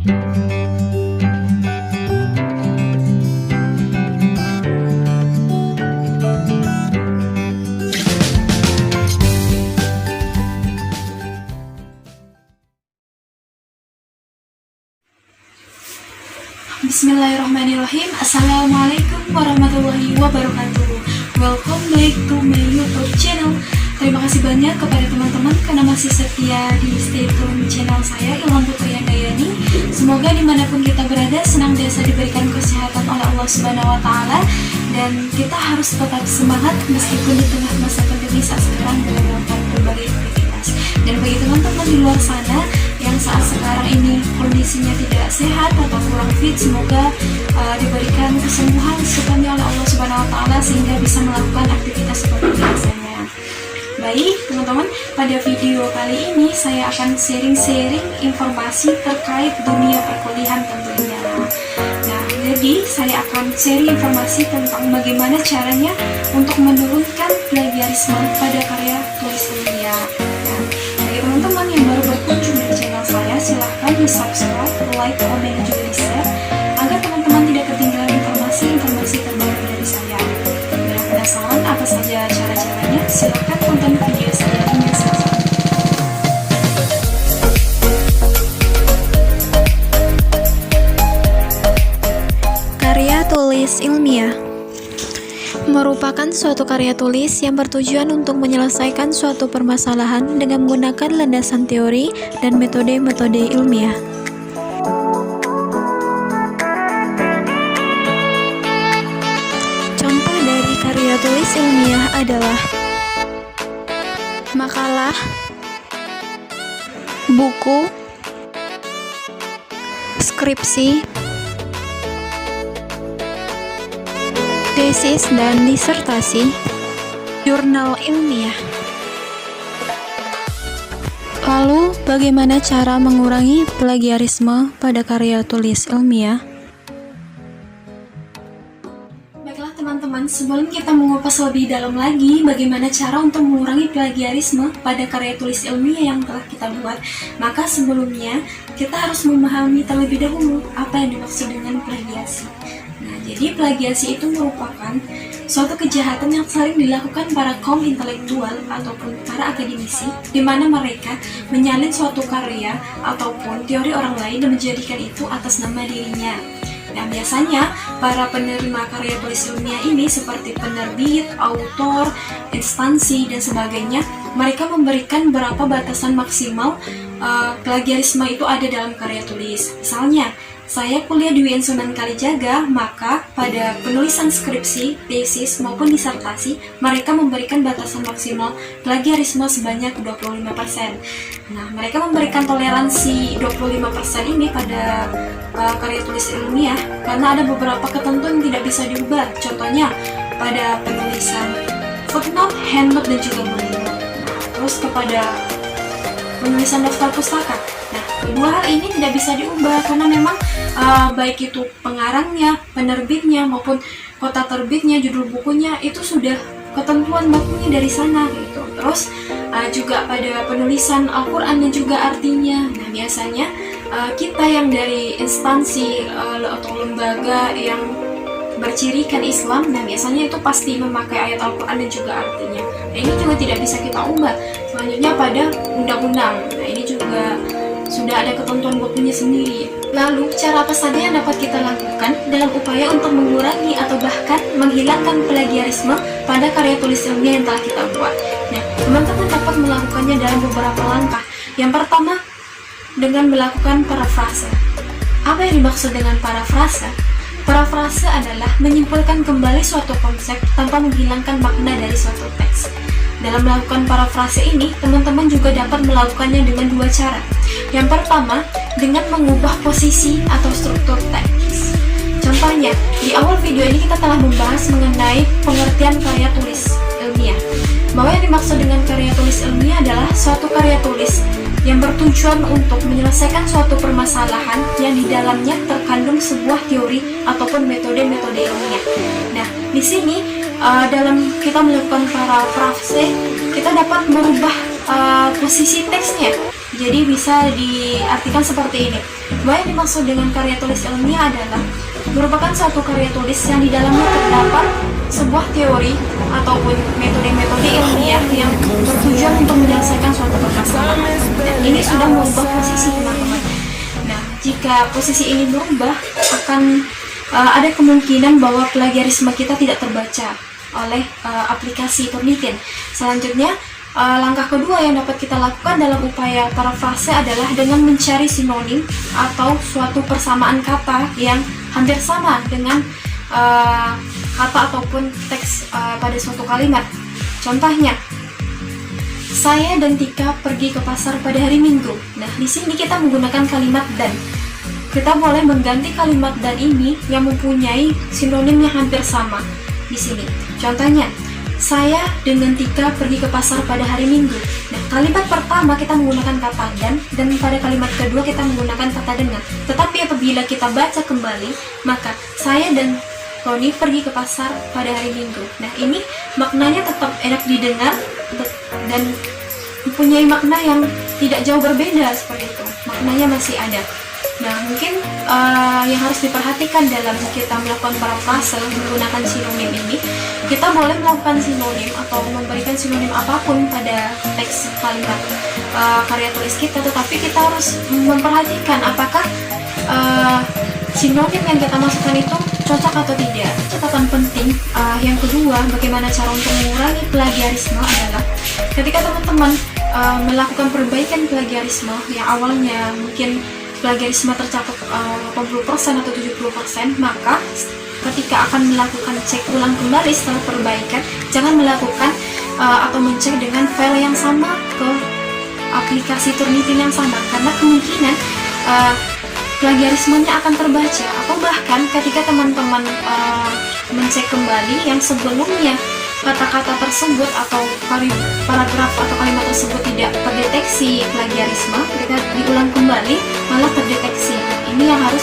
Bismillahirrahmanirrahim. Assalamualaikum warahmatullahi wabarakatuh. Welcome back to my YouTube channel. Terima kasih banyak kepada teman-teman karena masih setia di stay tune channel saya, Ilham Putri Handayani. Semoga dimanapun kita berada senantiasa diberikan kesehatan oleh Allah Subhanahu Wa Taala, dan kita harus tetap semangat meskipun di tengah masa pandemi saat sekarang dalam melakukan berbagai aktivitas. Dan bagi teman-teman di luar sana yang saat sekarang ini kondisinya tidak sehat atau kurang fit, semoga diberikan kesembuhan sepenuhnya oleh Allah Subhanahu Wa Taala sehingga bisa melakukan aktivitas seperti biasanya. Baik teman-teman, pada video kali ini saya akan sharing informasi terkait dunia perkuliahan tentunya. Nah, jadi saya akan sharing informasi tentang bagaimana caranya untuk menurunkan plagiarisme pada karya tulis ilmiah. Nah, bagi teman-teman yang baru berkunjung di channel saya, silahkan di subscribe, like, komen, dan juga di share agar teman-teman tidak ketinggalan informasi terbaru dari saya. Nah, penasaran apa saja cara-caranya? Silahkan tonton video saya hingga selesai. Karya tulis ilmiah merupakan suatu karya tulis yang bertujuan untuk menyelesaikan suatu permasalahan dengan menggunakan landasan teori dan metode-metode ilmiah. Contoh dari karya tulis ilmiah adalah makalah, buku, skripsi, tesis dan disertasi, jurnal ilmiah. Lalu, bagaimana cara mengurangi plagiarisme pada karya tulis ilmiah? Baiklah teman-teman, sebelum kita mengupas lebih dalam lagi bagaimana cara untuk mengurangi plagiarisme pada karya tulis ilmiah yang telah kita buat, maka sebelumnya kita harus memahami terlebih dahulu apa yang dimaksud dengan plagiasi. Nah, jadi plagiasi itu merupakan suatu kejahatan yang sering dilakukan para kaum intelektual ataupun para akademisi, di mana mereka menyalin suatu karya ataupun teori orang lain dan menjadikan itu atas nama dirinya. Nah, biasanya para penerima karya tulis ilmiah ini seperti penerbit, autor, instansi, dan sebagainya, mereka memberikan berapa batasan maksimal plagiarisme itu ada dalam karya tulis. Misalnya, saya kuliah di UIN Sunan Kalijaga, maka pada penulisan skripsi, tesis, maupun disertasi, mereka memberikan batasan maksimal plagiarisme sebanyak 25%. Nah, mereka memberikan toleransi 25% ini pada karya tulis ilmiah karena ada beberapa ketentuan yang tidak bisa diubah. Contohnya, pada penulisan footnote, handnote, dan juga bodynote. Terus kepada penulisan daftar pustaka. Nah, kedua hal ini tidak bisa diubah karena memang baik itu pengarangnya, penerbitnya, maupun kota terbitnya, judul bukunya itu sudah ketentuan bakunya dari sana gitu. Terus juga pada penulisan Al-Quran dan juga artinya. Nah, biasanya kita yang dari instansi atau lembaga yang bercirikan Islam, nah biasanya itu pasti memakai ayat Al-Quran dan juga artinya. Nah, ini juga tidak bisa kita ubah. Selanjutnya pada undang-undang. Nah, ini juga sudah ada ketentuan bukunya sendiri. Lalu, cara apa saja yang dapat kita lakukan dalam upaya untuk mengurangi atau bahkan menghilangkan plagiarisme pada karya tulis ilmiah yang telah kita buat? Nah, teman-teman dapat melakukannya dalam beberapa langkah. Yang pertama, dengan melakukan parafrase. Apa yang dimaksud dengan parafrase? Parafrase adalah menyimpulkan kembali suatu konsep tanpa menghilangkan makna dari suatu teks. Dalam melakukan parafrase ini, teman-teman juga dapat melakukannya dengan dua cara. Yang pertama, dengan mengubah posisi atau struktur teks. Contohnya, di awal video ini kita telah membahas mengenai pengertian karya tulis ilmiah. Bahwa yang dimaksud dengan karya tulis ilmiah adalah suatu karya tulis yang bertujuan untuk menyelesaikan suatu permasalahan yang di dalamnya terkandung sebuah teori ataupun metode-metode ilmiah. Nah, di sini dalam kita melakukan parafrase, kita dapat merubah posisi teksnya. Jadi bisa diartikan seperti ini. Bahwa yang dimaksud dengan karya tulis ilmiah adalah merupakan suatu karya tulis yang di dalamnya terdapat sebuah teori ataupun metode-metode ilmiah yang bertujuan untuk menyelesaikan suatu permasalahan. Dan ini sudah mengubah posisi teman-teman. Nah, jika posisi ini berubah, akan ada kemungkinan bahwa plagiarisme kita tidak terbaca oleh aplikasi Turnitin. Selanjutnya, langkah kedua yang dapat kita lakukan dalam upaya parafrase adalah dengan mencari sinonim atau suatu persamaan kata yang hampir sama dengan kata ataupun teks pada suatu kalimat. Contohnya, saya dan Tika pergi ke pasar pada hari Minggu. Nah, di sini kita menggunakan kalimat dan. Kita boleh mengganti kalimat dan ini yang mempunyai sinonim yang hampir sama di sini. Contohnya, saya dengan Tika pergi ke pasar pada hari Minggu. Nah, kalimat pertama kita menggunakan kata dan pada kalimat kedua kita menggunakan kata dengan. Tetapi apabila kita baca kembali, maka saya dan Roni pergi ke pasar pada hari Minggu. Nah, ini maknanya tetap enak didengar dan mempunyai makna yang tidak jauh berbeda seperti itu. Maknanya masih ada. Nah, mungkin yang harus diperhatikan dalam kita melakukan parafrase menggunakan sinonim ini, kita boleh melakukan sinonim atau memberikan sinonim apapun pada teks kalimat karya tulis kita, tetapi kita harus memperhatikan apakah sinonim yang kita masukkan itu cocok atau tidak. Catatan penting yang kedua, bagaimana cara untuk mengurangi plagiarisme adalah ketika teman-teman melakukan perbaikan plagiarisme yang awalnya mungkin plagiarisme tercakup 80% atau 70%, maka ketika akan melakukan cek ulang kembali setelah perbaikan, jangan melakukan atau mencek dengan file yang sama ke aplikasi Turnitin yang sama, karena kemungkinan plagiarismenya akan terbaca. Atau bahkan ketika teman-teman mencek kembali yang sebelumnya kata-kata tersebut atau paragraf atau kalimat tersebut tidak terdeteksi plagiarisme, ketika diulang kembali malah terdeteksi. Ini yang harus